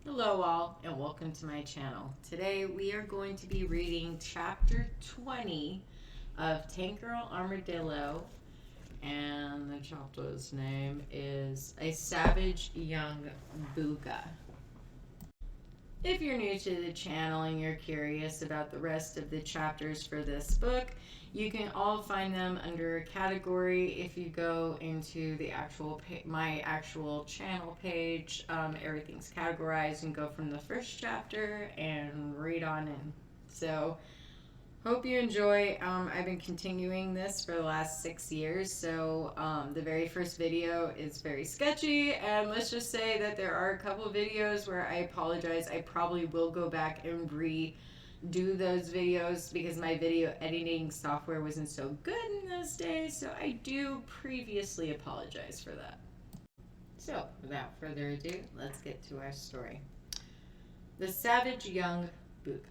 Hello all and welcome to my channel. Today we are going to be reading chapter 20 of TankGirl Armadillo, and the chapter's name is A Savage Young Booga. If you're new to the channel and you're curious about the rest of the chapters for this book, you can all find them under a category. If you go into the my actual channel page, everything's categorized and go from the first chapter and read on in. So hope you enjoy. I've been continuing this for the last 6 years, so the very first video is very sketchy, and let's just say that there are a couple of videos where I apologize. I probably will go back and redo those videos because my video editing software wasn't so good in those days, so I do previously apologize for that. So without further ado, let's get to our story. The Savage Young Booga.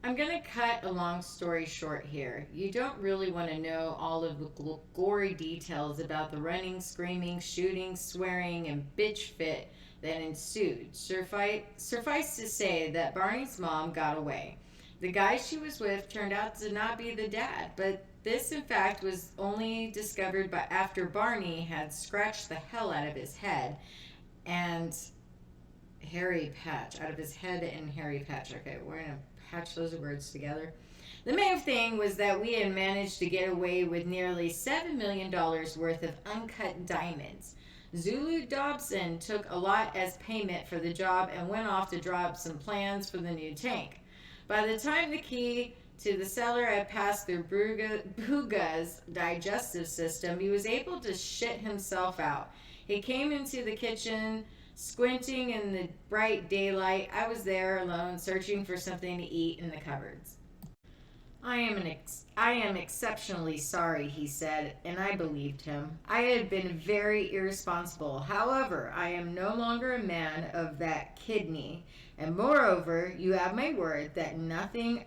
I'm going to cut a long story short here. You don't really want to know all of the gory details about the running, screaming, shooting, swearing, and bitch fit that ensued. Suffice to say that Barney's mom got away. The guy she was with turned out to not be the dad, but this in fact was only discovered after Barney had scratched the hell out of his head and hairy patch. Out of his head and hairy patch. Okay, we're going to patch those words together. The main thing was that we had managed to get away with nearly $7 million worth of uncut diamonds. Zulu Dobson took a lot as payment for the job and went off to draw up some plans for the new tank. By the time the key to the cellar had passed through Booga's digestive system, he was able to shit himself out. He came into the kitchen squinting in the bright daylight. I was there alone, searching for something to eat in the cupboards. I am exceptionally sorry, he said, and I believed him. I had been very irresponsible. However, I am no longer a man of that kidney, and moreover, you have my word that nothing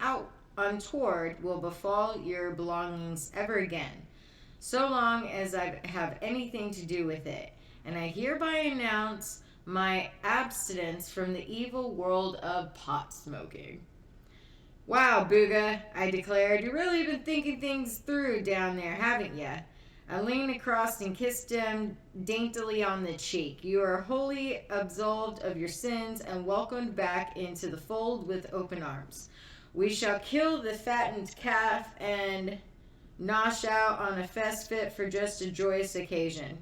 untoward will befall your belongings ever again, so long as I have anything to do with it. And I hereby announce my abstinence from the evil world of pot smoking. Wow, Booga, I declared. You really been thinking things through down there, haven't you? I leaned across and kissed him daintily on the cheek. You are wholly absolved of your sins and welcomed back into the fold with open arms. We shall kill the fattened calf and nosh out on a fest fit for just a joyous occasion.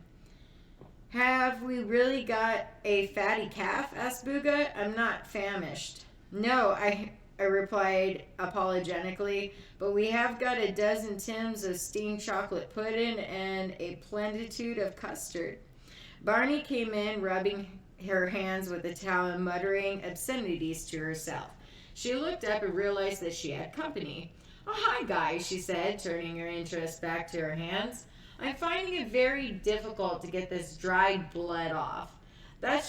Have we really got a fatty calf? Asked Booga. I'm not famished. No, I replied apologetically, but we have got a dozen tins of steamed chocolate pudding and a plenitude of custard. Barney came in, rubbing her hands with a towel and muttering obscenities to herself. She looked up and realized that she had company. Oh, hi, guys, she said, turning her interest back to her hands. I'm finding it very difficult to get this dried blood off. That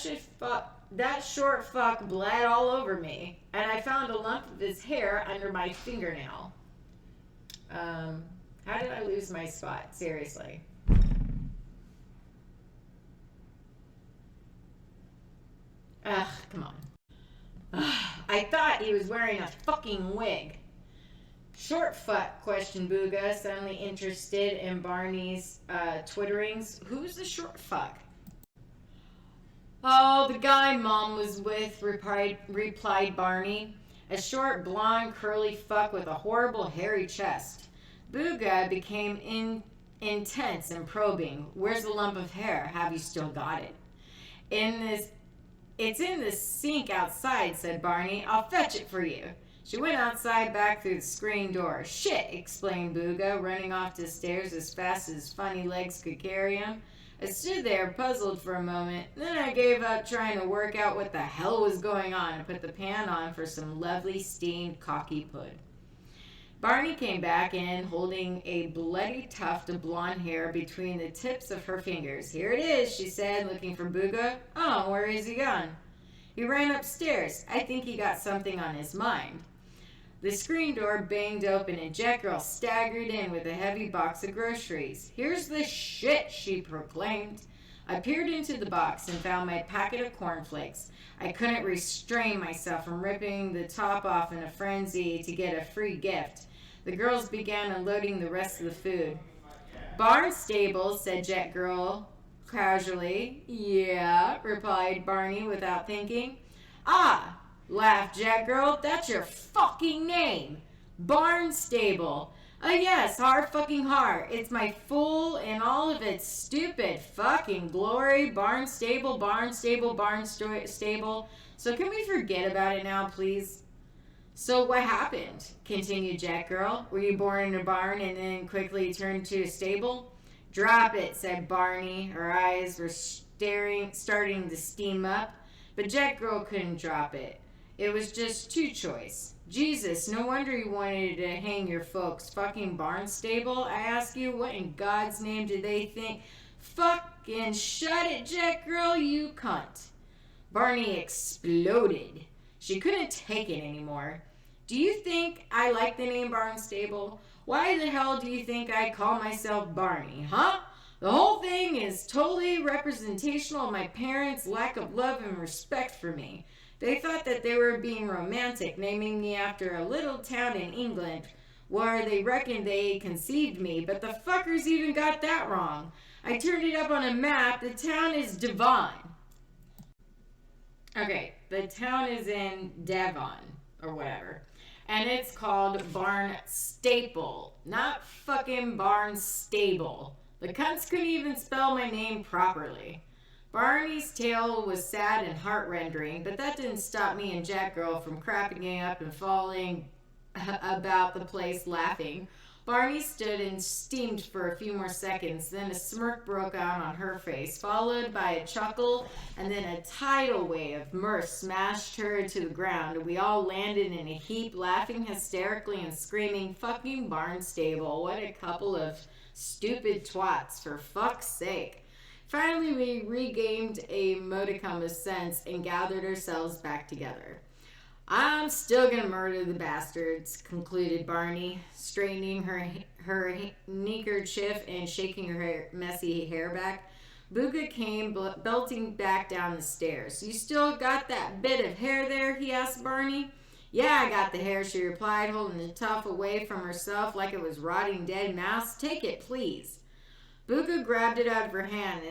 short fuck bled all over me, and I found a lump of his hair under my fingernail. How did I lose my spot? Seriously. Ugh, come on. I thought he was wearing a fucking wig. Short fuck, questioned Booga, suddenly interested in Barney's twitterings. Who's the short fuck? Oh, the guy Mom was with, replied Barney. A short, blonde, curly fuck with a horrible, hairy chest. Booga became intense and probing. Where's the lump of hair? Have you still got it? It's in the sink outside, said Barney. I'll fetch it for you. She went outside back through the screen door. Shit, explained Booga, running off the stairs as fast as his funny legs could carry him. I stood there, puzzled for a moment. Then I gave up trying to work out what the hell was going on and put the pan on for some lovely steamed cocky pud. Barney came back in, holding a bloody tuft of blonde hair between the tips of her fingers. Here it is, she said, looking for Booga. Oh, where is he gone? He ran upstairs. I think he got something on his mind. The screen door banged open and Jet Girl staggered in with a heavy box of groceries. Here's the shit, she proclaimed. I peered into the box and found my packet of cornflakes. I couldn't restrain myself from ripping the top off in a frenzy to get a free gift. The girls began unloading the rest of the food. Barnstable, said Jet Girl casually. Yeah, replied Barney without thinking. Ah, laughed Jet Girl, that's your fucking name. Barnstable. Yes, hard fucking hard. It's my fool in all of its stupid fucking glory. Barnstable, Barnstable, Barnstable. So can we forget about it now, please? So what happened? Continued Jack Girl. Were you born in a barn and then quickly turned to a stable? Drop it, said Barney. Her eyes were starting to steam up, but Jack Girl couldn't drop it. It was just too choice. Jesus, no wonder you wanted to hang your folks. Fucking Barnstable, I ask you, what in God's name did they think? Fucking shut it, Jack Girl, you cunt. Barney exploded. She couldn't take it anymore. Do you think I like the name Barnstable? Why the hell do you think I call myself Barney, huh? The whole thing is totally representational of my parents' lack of love and respect for me. They thought that they were being romantic, naming me after a little town in England where they reckoned they conceived me, but the fuckers even got that wrong. I turned it up on a map. The town is Devon. Okay, the town is in Devon, or whatever. And it's called Barnstaple, not fucking Barnstable. The cunts couldn't even spell my name properly. Barney's tale was sad and heart-rending, but that didn't stop me and Jack Girl from cracking up and falling about the place laughing. Barney stood and steamed for a few more seconds, then a smirk broke out on her face, followed by a chuckle, and then a tidal wave of mirth smashed her to the ground, and we all landed in a heap, laughing hysterically and screaming, fucking Barnstable, what a couple of stupid twats, for fuck's sake. Finally, we regained a modicum of sense and gathered ourselves back together. I'm still gonna murder the bastards, concluded Barney, straightening her neckerchief and shaking her messy hair back. Booga came belting back down the stairs. You still got that bit of hair there? He asked Barney. Yeah, I got the hair, she replied, holding the tuft away from herself like it was rotting dead mouse. Take it, please. Booga grabbed it out of her hand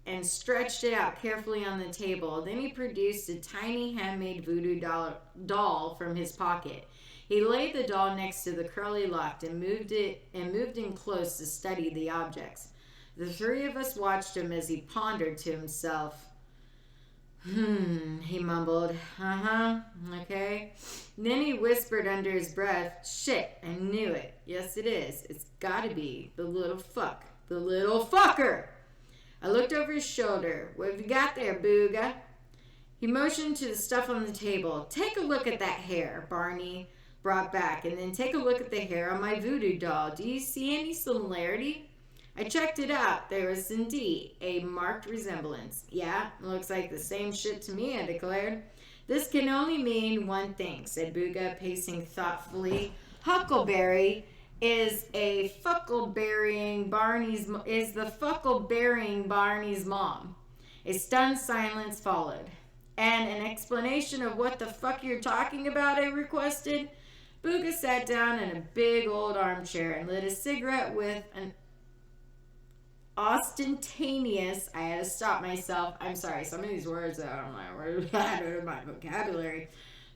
and stretched it out carefully on the table. Then he produced a tiny handmade voodoo doll from his pocket. He laid the doll next to the curly lock and moved in close to study the objects. The three of us watched him as he pondered to himself. He mumbled. Okay. Then he whispered under his breath, shit, I knew it. Yes, it is. It's gotta be the little fuck. The little fucker! I looked over his shoulder. What have you got there, Booga? He motioned to the stuff on the table. Take a look at that hair, Barney brought back, and then take a look at the hair on my voodoo doll. Do you see any similarity? I checked it out. There was indeed a marked resemblance. Yeah, looks like the same shit to me, I declared. This can only mean one thing, said Booga, pacing thoughtfully. Huckleberry is the fuckle-bearing Barney's mom. A stunned silence followed. And an explanation of what the fuck you're talking about, I requested. Booga sat down in a big old armchair and lit a cigarette with an ostentatious, I had to stop myself. I'm sorry, some of these words out of my vocabulary.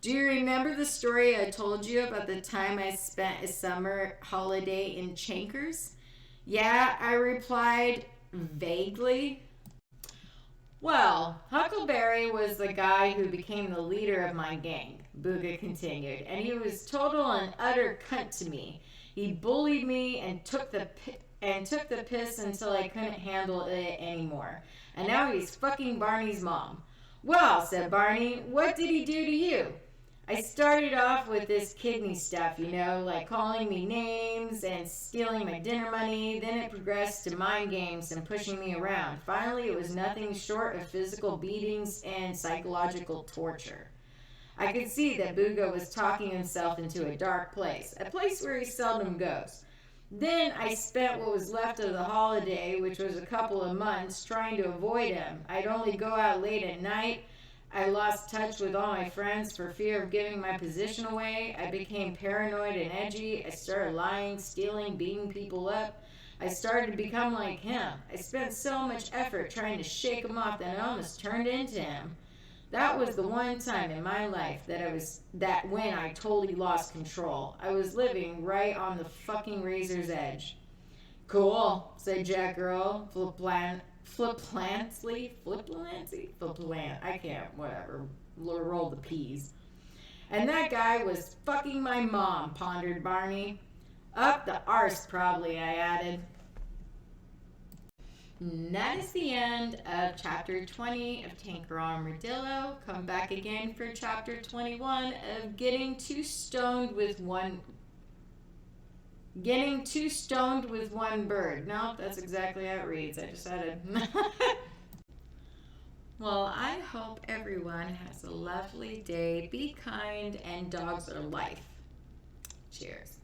Do you remember the story I told you about the time I spent a summer holiday in Chankers? Yeah, I replied vaguely. Well, Huckleberry was the guy who became the leader of my gang, Booga continued, and he was total and utter cunt to me. He bullied me and took the piss until I couldn't handle it anymore. And now he's fucking Barney's mom. Well, said Barney, what did he do to you? I started off with this kidney stuff, like calling me names and stealing my dinner money. Then it progressed to mind games and pushing me around. Finally, it was nothing short of physical beatings and psychological torture. I could see that Booga was talking himself into a dark place, a place where he seldom goes. Then I spent what was left of the holiday, which was a couple of months, trying to avoid him. I'd only go out late at night. I lost touch with all my friends for fear of giving my position away. I became paranoid and edgy. I started lying, stealing, beating people up. I started to become like him. I spent so much effort trying to shake him off that I almost turned into him. That was the one time in my life that when I totally lost control. I was living right on the fucking razor's edge. Cool, said Jack Girl, I can't, whatever, roll the P's. And that guy was fucking my mom, pondered Barney. Up the arse, probably, I added. And that is the end of chapter 20 of TankGirl Armadillo. Come back again for chapter 21 of Getting Too Stoned with One Bird. No, that's exactly how it reads. I just had to. Well, I hope everyone has a lovely day. Be kind, and dogs are life. Cheers.